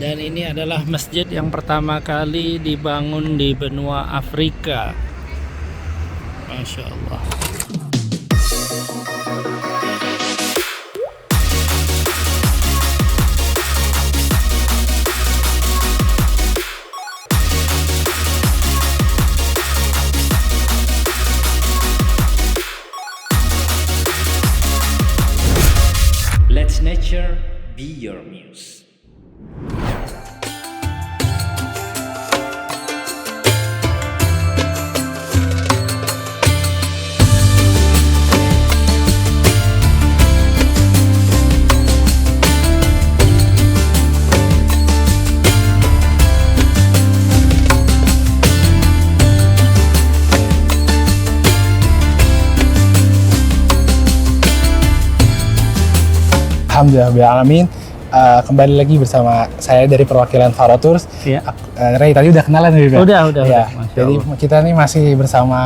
Dan ini adalah masjid yang pertama kali dibangun di benua Afrika. Masya Allah. Let's nature be your muse. Alhamdulillah alamin. Kembali lagi bersama saya dari perwakilan Faro Tours. Ya. Ray tadi udah kenalan nih, Udah. Ya. Masya Jadi Allah. kita nih masih bersama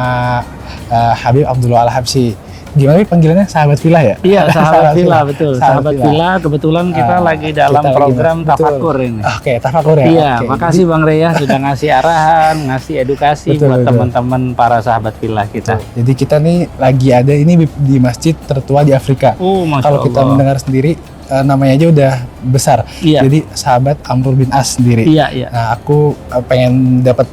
Habib Abdullah Al-Habsyi. Gimana nih panggilannya, sahabat villa ya? Iya, sahabat villa, betul. Sahabat villa. Kebetulan kita lagi dalam kita lagi program betul. tafakur ini. Oke, tafakur ya. Iya, Oke. makasih Bang Rey ya sudah ngasih arahan, ngasih edukasi Betul, buat betul. teman-teman para sahabat villa kita. Jadi kita nih lagi ada ini di masjid tertua di Afrika. Oh, Masya Kalau kita Allah. mendengar sendiri, namanya aja udah besar. Iya. Jadi sahabat Amr bin As sendiri. Iya. Nah, aku pengen dapat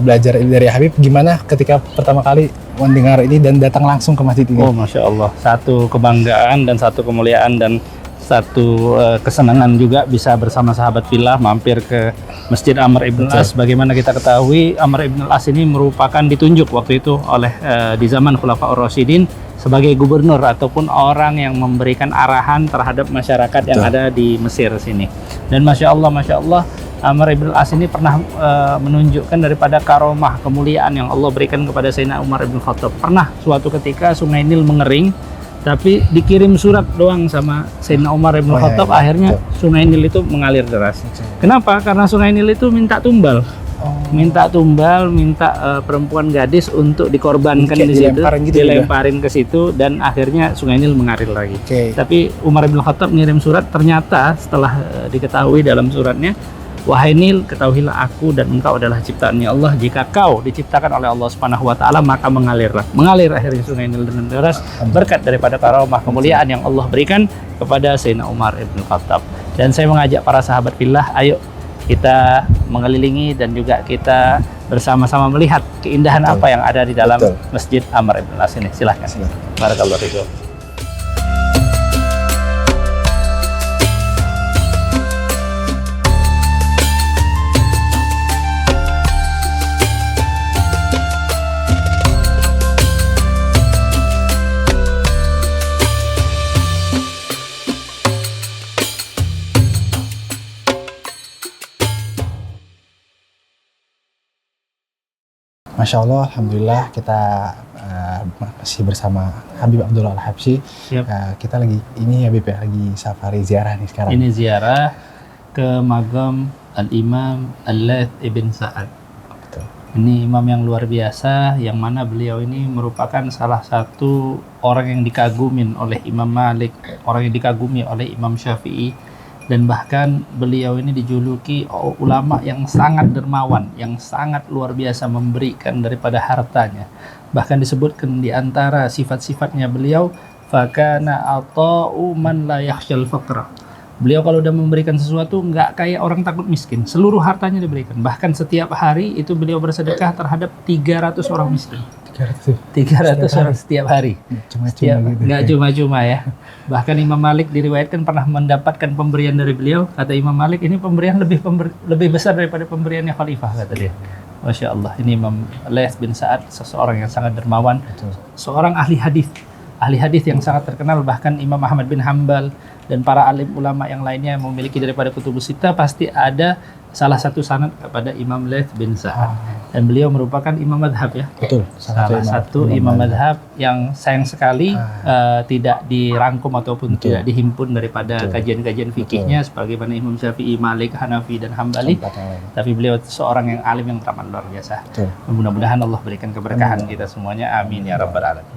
belajar dari Habib gimana ketika pertama kali mendengar ini dan datang langsung ke masjid ini. Oh, Masya Allah. Satu kebanggaan dan satu kemuliaan dan satu kesenangan juga bisa bersama sahabat villa mampir ke Masjid Amr ibn As. Bagaimana kita ketahui, Amr ibn As ini merupakan ditunjuk waktu itu oleh di zaman Khulafaur Rasyidin sebagai gubernur ataupun orang yang memberikan arahan terhadap masyarakat yang ada di Mesir sini. Dan Masya Allah, Amr ibn As ini pernah menunjukkan daripada karomah, kemuliaan yang Allah berikan kepada Sayyidina Umar ibn Khattab. Pernah suatu ketika Sungai Nil mengering, tapi dikirim surat doang sama Sayyidina Umar ibn Khattab, akhirnya Sungai Nil itu mengalir deras. Kenapa? Karena Sungai Nil itu minta tumbal. Minta perempuan gadis untuk dikorbankan di situ, dilemparin ke situ, dan akhirnya Sungai Nil mengalir lagi. Tapi Umar bin Khattab ngirim surat, ternyata setelah diketahui dalam suratnya, wahai Nil, ketahuilah aku dan engkau adalah ciptaannya Allah. Jika kau diciptakan oleh Allah Subhanahu wa taala, maka mengalirlah. Mengalir akhirnya Sungai Nil dengan deras berkat daripada karomah kemuliaan yang Allah berikan kepada Sayyidina Umar bin Khattab. Dan saya mengajak para sahabat fillah, ayo kita mengelilingi dan juga kita bersama-sama melihat keindahan apa yang ada di dalam Masjid Amr ibn As ini. Silahkan. Barakallahu fiikum. Masya Allah, alhamdulillah kita masih bersama Habib Abdullah Al-Habsyi. Kita lagi ini ya Habib ya, lagi safari ziarah nih sekarang. Ini ziarah ke Magam Al-Imam Al-Laits ibn Sa'ad. Betul. Ini imam yang luar biasa, yang mana beliau ini merupakan salah satu orang yang dikagumin oleh Imam Malik, orang yang dikagumi oleh Imam Syafi'i, dan bahkan beliau ini dijuluki ulama yang sangat dermawan, yang sangat luar biasa memberikan daripada hartanya. Bahkan disebutkan di antara sifat-sifatnya beliau, fakana ata'u man la yakhshal faqra. Beliau kalau udah memberikan sesuatu nggak kayak orang takut miskin, seluruh hartanya diberikan. Bahkan setiap hari itu beliau bersedekah terhadap 300 orang miskin. 300 orang setiap hari. Nggak cuma-cuma ya. Bahkan Imam Malik diriwayatkan pernah mendapatkan pemberian dari beliau. Kata Imam Malik, ini pemberian lebih besar daripada pemberiannya khalifah, kata dia. Masya Allah, ini Imam Laits bin Sa'ad, seseorang yang sangat dermawan, seorang ahli hadis yang sangat terkenal. Bahkan Imam Ahmad bin Hanbal dan para alim ulama yang lainnya yang memiliki daripada kutubus sittah pasti ada salah satu sanad kepada Imam Laits bin Sa'ad. Dan beliau merupakan imam madhab ya. Betul. Salah satu imam madhab yang sayang sekali tidak dirangkum ataupun tidak dihimpun daripada kajian-kajian fikihnya sebagaimana Imam Syafi'i, Malik, Hanafi, dan Hambali. Tapi beliau seorang yang alim yang teramat luar biasa. Mudah-mudahan Allah berikan keberkahan kita semuanya. Amin ya rabbal alamin.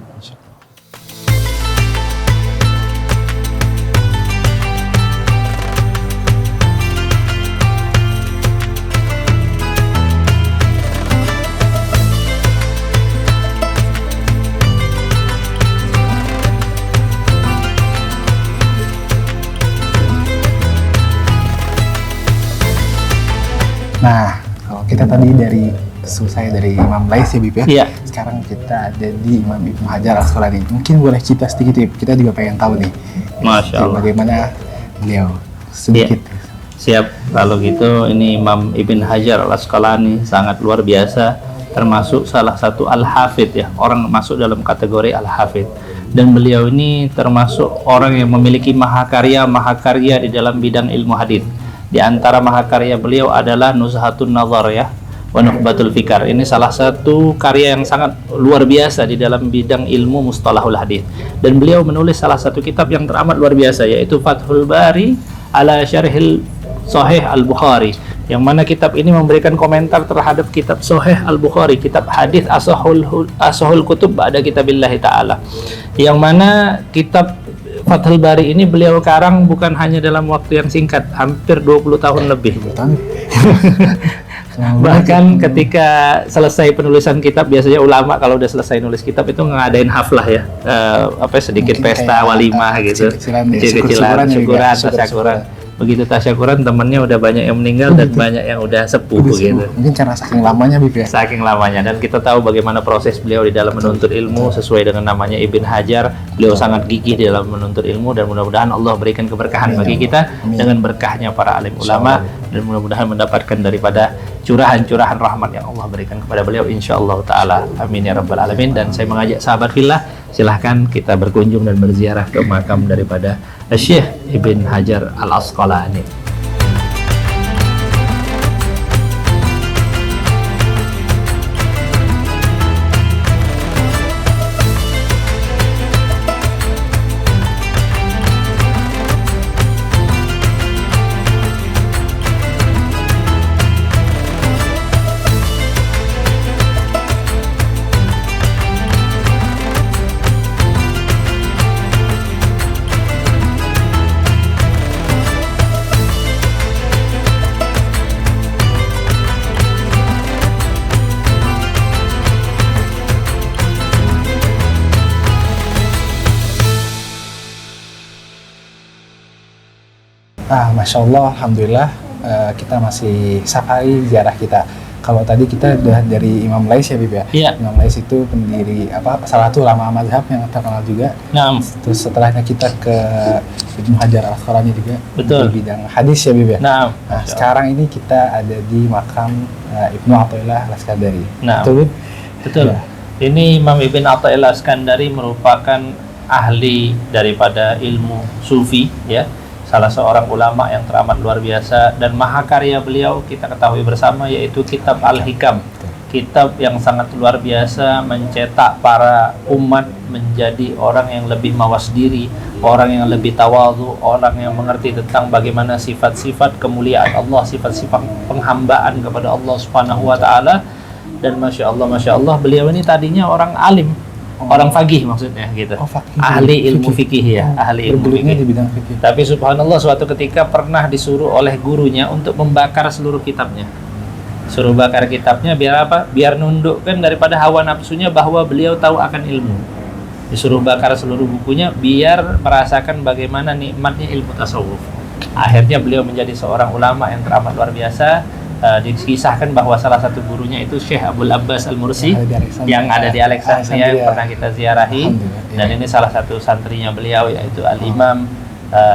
Nah, kalau kita tadi selesai dari Imam Lais ya Bib ya. Iya. Sekarang kita ada di Imam Ibnu Hajar Al-Asqalani. Mungkin boleh cerita sedikit Bib. Kita juga pengen tahu nih. Masya Allah. Bagaimana beliau sedikit. Siap. Kalau gitu ini Imam Ibn Hajar Al-Asqalani sangat luar biasa, termasuk salah satu al-hafidh ya, orang masuk dalam kategori al-hafidh. Dan beliau ini termasuk orang yang memiliki mahakarya di dalam bidang ilmu hadis. Di antara mahakarya beliau adalah Nuzhatun Nazar ya, wa Nukhbatul Fikar. Ini salah satu karya yang sangat luar biasa di dalam bidang ilmu mustalahul hadis. Dan beliau menulis salah satu kitab yang teramat luar biasa, yaitu Fathul Bari ala Syarhil Sahih Al-Bukhari, yang mana kitab ini memberikan komentar terhadap kitab Sahih Al-Bukhari, kitab hadis asahul kutub ba'da kitabillahi ta'ala, yang mana kitab Fathul Bari ini beliau karang bukan hanya dalam waktu yang singkat, hampir 20 tahun lebih. Bahkan ketika selesai penulisan kitab, biasanya ulama kalau udah selesai nulis kitab itu ngadain haflah ya, sedikit mungkin pesta walimah gitu, kecil-kecilan, syukuran, tasyakuran. Begitu tasyakuran, temannya udah banyak yang meninggal dan banyak yang udah sepuh gitu. Mungkin karena saking lamanya Bib ya. Saking lamanya, dan kita tahu bagaimana proses beliau di dalam menuntut ilmu sesuai dengan namanya Ibn Hajar. Beliau sangat gigih di dalam menuntut ilmu, dan mudah-mudahan Allah berikan keberkahan bagi kita dengan berkahnya para alim ulama, dan mudah-mudahan mendapatkan daripada curahan-curahan rahmat yang Allah berikan kepada beliau insyaallah taala. Amin ya rabbal alamin. Dan saya mengajak sahabat fillah, silahkan kita berkunjung dan berziarah ke makam daripada Syekh Ibn Hajar Al-Asqalani. Masya Allah, Alhamdulillah kita masih safari ziarah kita. Kalau tadi kita udah dari Imam Lais ya Bib ya. Iya. Imam Lais itu pendiri salah satu ulama mazhab yang terkenal juga. Nah, terus setelahnya kita ke Ibnu Hajar Al-Asqalani juga. Betul. Di bidang hadis ya Bib ya. nah Sekarang ini kita ada di makam Ibnu Athaillah Al-Iskandari. Nah, Betul. betul. Ya. Ini Imam Ibn Athaillah Al-Iskandari merupakan ahli daripada ilmu sufi ya, salah seorang ulama yang teramat luar biasa, dan mahakarya beliau kita ketahui bersama yaitu kitab Al-Hikam, kitab yang sangat luar biasa, mencetak para umat menjadi orang yang lebih mawas diri, orang yang lebih tawadhu, orang yang mengerti tentang bagaimana sifat-sifat kemuliaan Allah, sifat-sifat penghambaan kepada Allah Subhanahu wa taala. Dan Masya Allah, beliau ini tadinya orang alim, orang faqih maksudnya gitu. Ahli ilmu fikih ya, ahli ilmu fikih. Di bidang fikih. Tapi subhanallah suatu ketika pernah disuruh oleh gurunya untuk membakar seluruh kitabnya. Suruh bakar kitabnya biar apa? Biar nundukkan daripada hawa nafsunya bahwa beliau tahu akan ilmu. Disuruh bakar seluruh bukunya biar merasakan bagaimana nikmatnya ilmu tasawuf. Akhirnya beliau menjadi seorang ulama yang teramat luar biasa. Dikisahkan bahwa salah satu gurunya itu Syekh Abdul Abbas Al-Mursi yang ada di Alexandria yang pernah kita ziarahi, dan ini salah satu santrinya beliau yaitu Al-Imam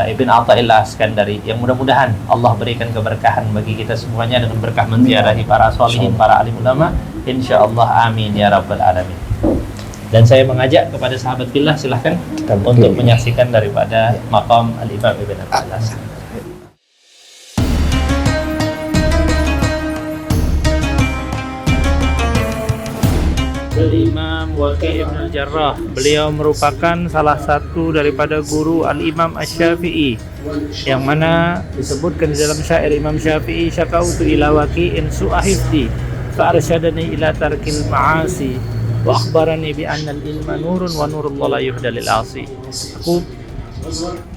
Ibn Athaillah Al-Iskandari, yang mudah-mudahan Allah berikan keberkahan bagi kita semuanya dengan berkah menziarahi para sholihin, para alim ulama insyaallah, amin ya rabbal alamin. Dan saya mengajak kepada sahabat fillah, silahkan untuk menyaksikan daripada makam Al-Imam Ibn Athaillah. Al-Imam Waqi' Ibn Al-Jarrah, beliau merupakan salah satu daripada guru Al-Imam Asy-Syafi'i, yang mana disebutkan di dalam syair Imam Syafi'i, syakautu ila waqi'in su'ahifdi fa'arsyadani ila tarkil ma'asi wa akhbarani bi anna al-ilma nurun wa nurullah la yuhda lil 'asi. Aku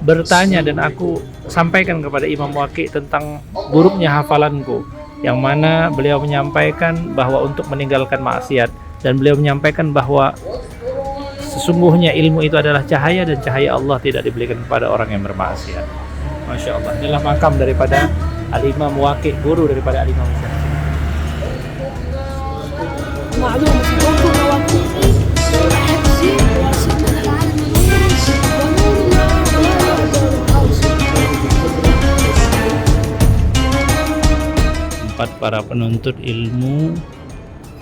bertanya dan aku sampaikan kepada Imam Waqi' tentang buruknya hafalanku, yang mana beliau menyampaikan bahwa untuk meninggalkan maksiat, dan beliau menyampaikan bahwa sesungguhnya ilmu itu adalah cahaya, dan cahaya Allah tidak diberikan kepada orang yang bermaksiat. Masya Allah, inilah makam daripada Al-Imam Waqi', guru daripada Al-Imam Syafi'i. معلومة الأردن مواقفي وحفظي وسنة العالمين ونورنا لا يقدر الحوصي. Empat para penuntut ilmu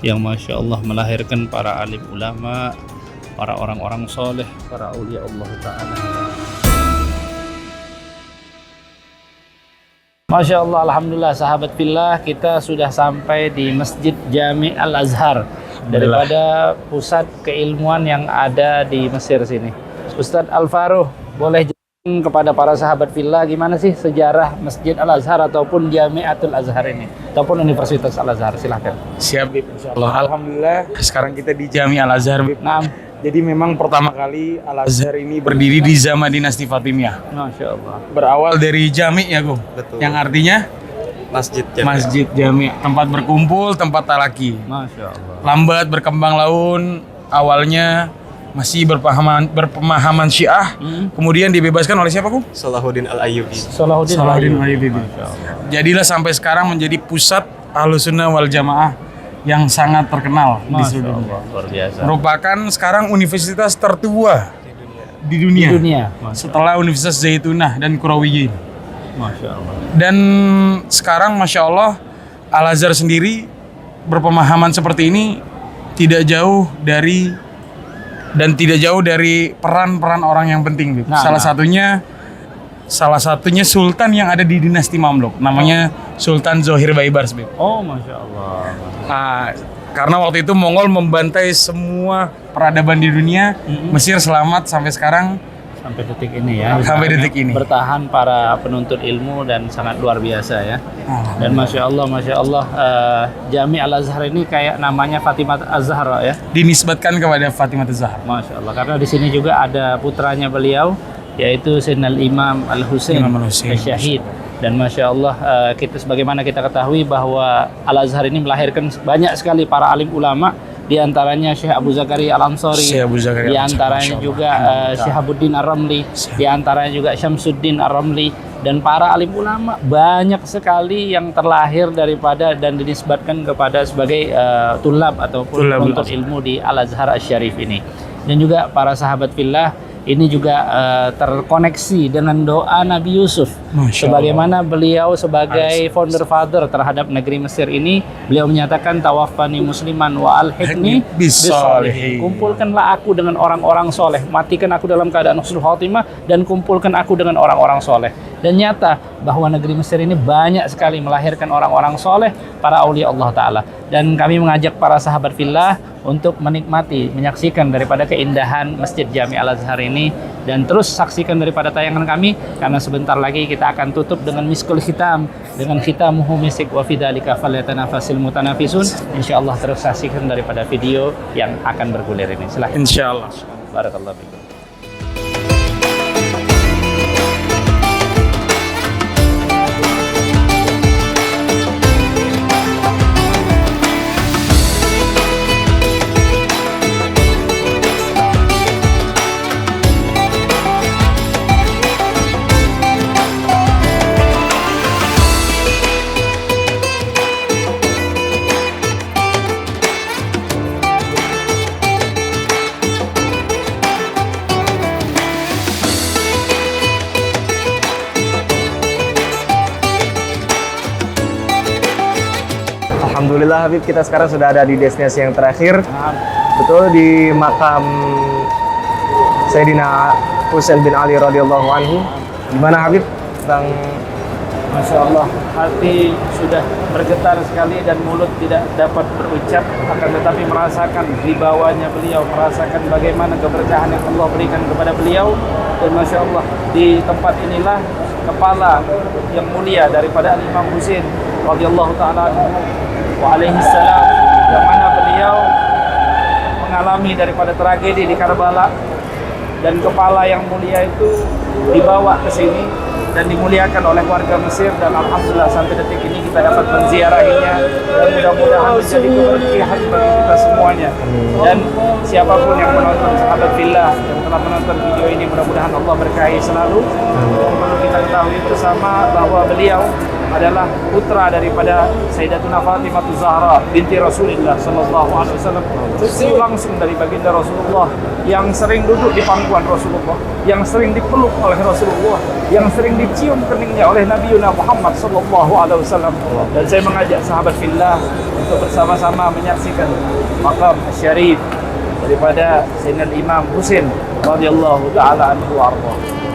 yang Masya Allah melahirkan para alim ulama, para orang-orang soleh, para aulia Allah Ta'ala. Masya Allah, Alhamdulillah sahabat fillah, kita sudah sampai di Masjid Jami Al-Azhar daripada pusat keilmuan yang ada di Mesir sini. Ustadz Al-Faruh, boleh jelaskan kepada para sahabat fillah gimana sih sejarah Masjid Al-Azhar ataupun Jami'atul Azhar ini ataupun Universitas Al-Azhar, silahkan. Siap, Bib. Insyaallah. Alhamdulillah, sekarang kita di Jami Al-Azhar, Bib. Naam. Jadi memang pertama kali Al-Azhar ini berdiri di zaman dinasti Fatimiyah. Masya Allah. Berawal dari Jami ya, Gum? Betul. Yang artinya Masjid Jami, tempat berkumpul, tempat talaki. Masya Allah. Lambat berkembang laun, awalnya masih berpemahaman Syiah, kemudian dibebaskan oleh siapa, Gum? Salahuddin Al-Ayyubi. Salahuddin Al-Ayyubi. Jadilah sampai sekarang menjadi pusat Ahlussunnah wal Jamaah yang sangat terkenal di Masya seluruh Allah, luar biasa. merupakan sekarang universitas tertua di dunia, setelah Universitas Zaitunah dan Qurawiyin. Masya Allah. Dan sekarang Masya Allah Al-Azhar sendiri berpemahaman seperti ini tidak jauh dari peran-peran orang yang penting. Salah satunya sultan yang ada di dinasti Mamluk, namanya Sultan Zohir Baibars. Oh, Masya Allah. Nah, karena waktu itu Mongol membantai semua peradaban di dunia, Mesir selamat sampai sekarang. Sampai detik ini ya. Sampai detik ini. Bertahan para penuntut ilmu dan sangat luar biasa ya. Dan Masya Allah, Jami Al-Azhar ini kayak namanya Fatimah Az-Zahra ya. Dinisbatkan kepada Fatimah Az-Zahra. Masya Allah, karena di sini juga ada putranya beliau, yaitu Sayyidina Imam Al-Husain Syahid. Dan Masya Allah, kita sebagaimana kita ketahui bahwa Al-Azhar ini melahirkan banyak sekali para alim ulama, di antaranya Syekh Abu Zakaria Al-Ansari, di antaranya juga Syihabuddin Ar-Ramli, di antaranya juga Syamsuddin Ar-Ramli, dan para alim ulama banyak sekali yang terlahir daripada dan dinisbatkan kepada sebagai tulab ataupun penuntut ilmu di Al-Azhar Asy-Syarif ini. Dan juga para sahabat fillah, ini juga terkoneksi dengan doa Nabi Yusuf. Sebagaimana beliau sebagai founder father terhadap negeri Mesir ini, beliau menyatakan tawaffani musliman wa alhiqni bis-sholihin. Kumpulkanlah aku dengan orang-orang soleh, matikan aku dalam keadaan husnul khotimah, dan kumpulkan aku dengan orang-orang soleh. Dan nyata bahwa negeri Mesir ini banyak sekali melahirkan orang-orang soleh, para aulia Allah Ta'ala. Dan kami mengajak para sahabat fillah untuk menikmati, menyaksikan daripada keindahan Masjid Jami Al-Azhar ini, dan terus saksikan daripada tayangan kami, karena sebentar lagi kita akan tutup dengan miskul khitam, dengan khitamuhu misik wa fidzalika falyatanafasil mutanafisun. Insyaallah terus saksikan daripada video yang akan bergulir ini. Silakan. Insyaallah. Barakallahu fikum. Alhamdulillah Habib, kita sekarang sudah ada di destinasi yang terakhir. Betul, di makam Sayyidina Husain bin Ali radhiyallahu anhu. Gimana Habib? Masya Allah, hati sudah bergetar sekali dan mulut tidak dapat berucap, akan tetapi merasakan wibawanya beliau, merasakan bagaimana keberkahan yang Allah berikan kepada beliau. Dan Masya Allah, di tempat inilah kepala yang mulia daripada Imam Husain radhiyallahu ta'ala wa alaihi salam, yang mana beliau mengalami daripada tragedi di Karbala, dan kepala yang mulia itu dibawa ke sini dan dimuliakan oleh warga Mesir, dan alhamdulillah sampai detik ini kita dapat menziarahinya, dan mudah-mudahan menjadi keberkahan bagi kita semuanya. Dan siapapun yang menonton sahabat fillah yang telah menonton video ini, mudah-mudahan Allah berkahi selalu. Dan perlu kita ketahui bersama bahwa beliau adalah putra daripada Sayyidatuna Fatimah Zahra binti Rasulullah sallallahu alaihi wasallam, cucu langsung dari baginda Rasulullah, yang sering duduk di pangkuan Rasulullah, yang sering dipeluk oleh Rasulullah, yang sering dicium keningnya oleh Nabiuna Muhammad sallallahu alaihi wasallam. Dan saya mengajak sahabat fillah untuk bersama-sama menyaksikan makam syarif daripada Sayyidina Imam Husain radhiyallahu taala anhu wa arda.